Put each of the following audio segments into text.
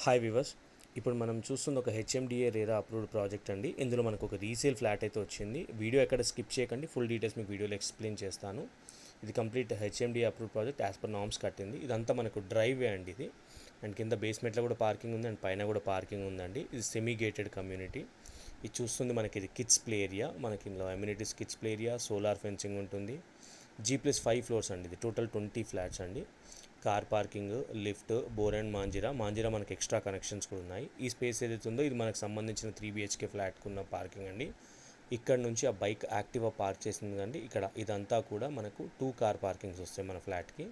Hi viewers, ఇప్పుడు మనం చూస్తున్న ఒక హెచ్ఎండిఏ రేరా అప్రూవ్డ్ ప్రాజెక్ట్ అండి. ఇందులో మనకు ఒక రీసేల్ ఫ్లాట్ అయితే వచ్చింది. వీడియో ఎక్కడ స్కిప్ చేయకండి, ఫుల్ డీటెయిల్స్ మీకు వీడియోలో ఎక్స్ప్లెయిన్ చేస్తాను. ఇది complete HMDA approved project as per norms కట్టింది. ఇదంతా మనకు డ్రైవ్ వే అండి ఇది. అండ్ కింద బేస్మెంట్లో కూడా పార్కింగ్ ఉంది, అండ్ పైన కూడా పార్కింగ్ ఉందండి. ఇది సెమీ గేటెడ్ కమ్యూనిటీ. ఇది చూస్తుంది మనకి ఇది కిడ్స్ ప్లే ఏరియా. మనకి ఇందులో amenities kids play area, solar fencing ఉంటుంది. G+5 ఫ్లోర్స్ అండి. ఇది టోటల్ 20 ఫ్లాట్స్ అండి. Car parking, lift, bore and Manjira మనకి ఎక్స్ట్రా కనెక్షన్స్ కూడా ఉన్నాయి. ఈ స్పేస్ ఏదైతే ఉందో ఇది మనకు సంబంధించిన 3 BHK ఫ్లాట్కి ఉన్న పార్కింగ్ అండి. ఇక్కడ నుంచి ఆ బైక్ యాక్టివా పార్క్ చేసింది కండి. ఇక్కడ ఇదంతా కూడా మనకు 2 కార్ పార్కింగ్స్ వస్తాయి మన ఫ్లాట్కి.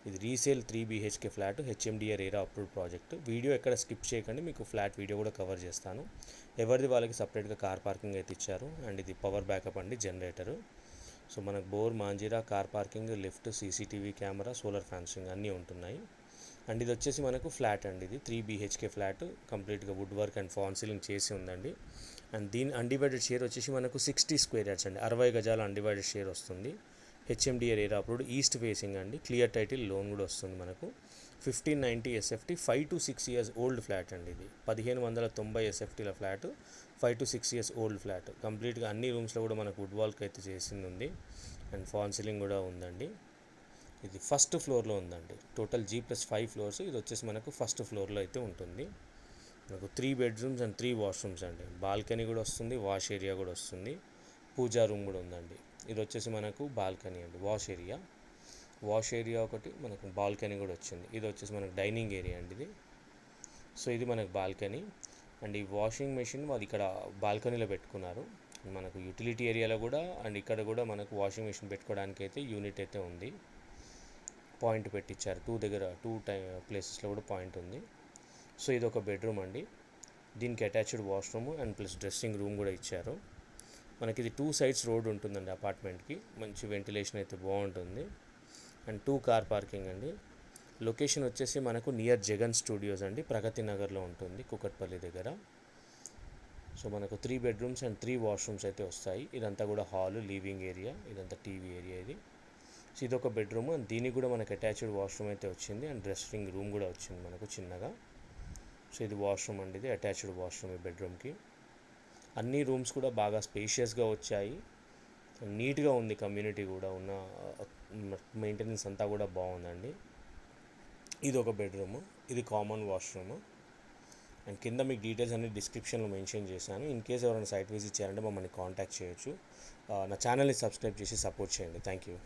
ఇది resale 3 BHK flat, HMDA RERA approved project. Video ఎక్కడ స్కిప్ చేయకండి, మీకు ఫ్లాట్ వీడియో కూడా కవర్ చేస్తాను. ఎవరిది వాళ్ళకి సపరేట్గా కార్ పార్కింగ్ అయితే ఇచ్చారు. అండ్ ఇది పవర్ బ్యాకప్ అండి, జనరేటరు. సో మనకు bore, Manjira, car parking, lift, CCTV camera, solar fencing అన్నీ ఉంటున్నాయి. అండ్ ఇది వచ్చేసి మనకు ఫ్లాట్ అండి. ఇది 3 BHK ఫ్లాట్, కంప్లీట్గా wood work and fall ceiling చేసి ఉందండి. అండ్ దీని అన్డివైడెడ్ షేర్ వచ్చేసి మనకు 60 స్క్వేర్ యార్డ్స్ అండి. 60 గజాల అన్డివైడెడ్ షేర్ వస్తుంది. HMDA RERA approved, east facing అండి. క్లియర్ టైటిల్, లోన్ కూడా వస్తుంది మనకు. 1590 SFT, 5 to 6 years old flat అండి. ఇది 1590 SFTల ఫ్లాట్, 5 to 6 years ఓల్డ్ ఫ్లాట్. కంప్లీట్గా అన్ని రూమ్స్లో కూడా మనకు వుడ్ వాల్క్ అయితే చేసింది ఉంది. అండ్ ఫాల్ సీలింగ్ కూడా ఉందండి. ఇది ఫస్ట్ ఫ్లోర్లో ఉందండి. Total G+5 floors. ఇది వచ్చేసి మనకు ఫస్ట్ ఫ్లోర్లో అయితే ఉంటుంది. మనకు 3 బెడ్రూమ్స్ అండ్ 3 వాష్రూమ్స్ అండి. బాల్కనీ కూడా వస్తుంది, వాష్ ఏరియా కూడా వస్తుంది, పూజా రూమ్ కూడా ఉందండి. ఇది వచ్చేసి మనకు బాల్కనీ అండి, వాష్ ఏరియా ఒకటి, మనకు బాల్కనీ కూడా వచ్చింది. ఇది వచ్చేసి మనకు డైనింగ్ ఏరియా అండి ఇది. సో ఇది మనకు బాల్కనీ. అండ్ ఈ వాషింగ్ మెషిన్ వాళ్ళు ఇక్కడ బాల్కనీలో పెట్టుకున్నారు. మనకు యూటిలిటీ ఏరియాలో కూడా అండ్ ఇక్కడ కూడా మనకు వాషింగ్ మెషిన్ పెట్టుకోవడానికి అయితే యూనిట్ అయితే ఉంది. పాయింట్ పెట్టించారు, 2 ప్లేసెస్లో కూడా పాయింట్ ఉంది. సో ఇది ఒక బెడ్రూమ్ అండి. దీనికి attached washroom and plus dressing room కూడా ఇచ్చారు. మనకి ఇది 2 sides రోడ్ ఉంటుందండి అపార్ట్మెంట్కి. మంచి వెంటిలేషన్ అయితే బాగుంటుంది. అండ్ 2 కార్ పార్కింగ్ అండి. లొకేషన్ వచ్చేసి మనకు నియర్ జగన్ స్టూడియోస్ అండి, ప్రగతి నగర్లో ఉంటుంది, కుకట్పల్లి దగ్గర. సో మనకు 3 బెడ్రూమ్స్ అండ్ 3 వాష్రూమ్స్ అయితే వస్తాయి. ఇదంతా కూడా హాలు, లివింగ్ ఏరియా, ఇదంతా టీవీ ఏరియా ఇది. సో ఇదొక బెడ్రూమ్, అండ్ దీనికి కూడా మనకు అటాచ్డ్ వాష్రూమ్ అయితే వచ్చింది, అండ్ డ్రెస్సింగ్ రూమ్ కూడా వచ్చింది మనకు చిన్నగా. సో ఇది వాష్రూమ్ అండి, ఇది అటాచ్డ్ వాష్రూమ్ ఈ బెడ్రూమ్కి. అన్ని రూమ్స్ కూడా బాగా స్పేషియస్గా వచ్చాయి. నీట్గా ఉంది కమ్యూనిటీ కూడా, ఉన్న మెయింటెనెన్స్ అంతా కూడా బాగుందండి. ఇది ఒక బెడ్రూమ్, ఇది కామన్ వాష్రూమ్. అండ్ కింద మీకు డీటెయిల్స్ అన్ని డిస్క్రిప్షన్లో మెన్షన్ చేశాను. ఇన్ కేస్ ఎవరైనా సైట్ విజిట్ చేయాలంటే మమ్మల్ని కాంటాక్ట్ చేయొచ్చు. నా ఛానల్ని సబ్స్క్రైబ్ చేసి సపోర్ట్ చేయండి. Thank you.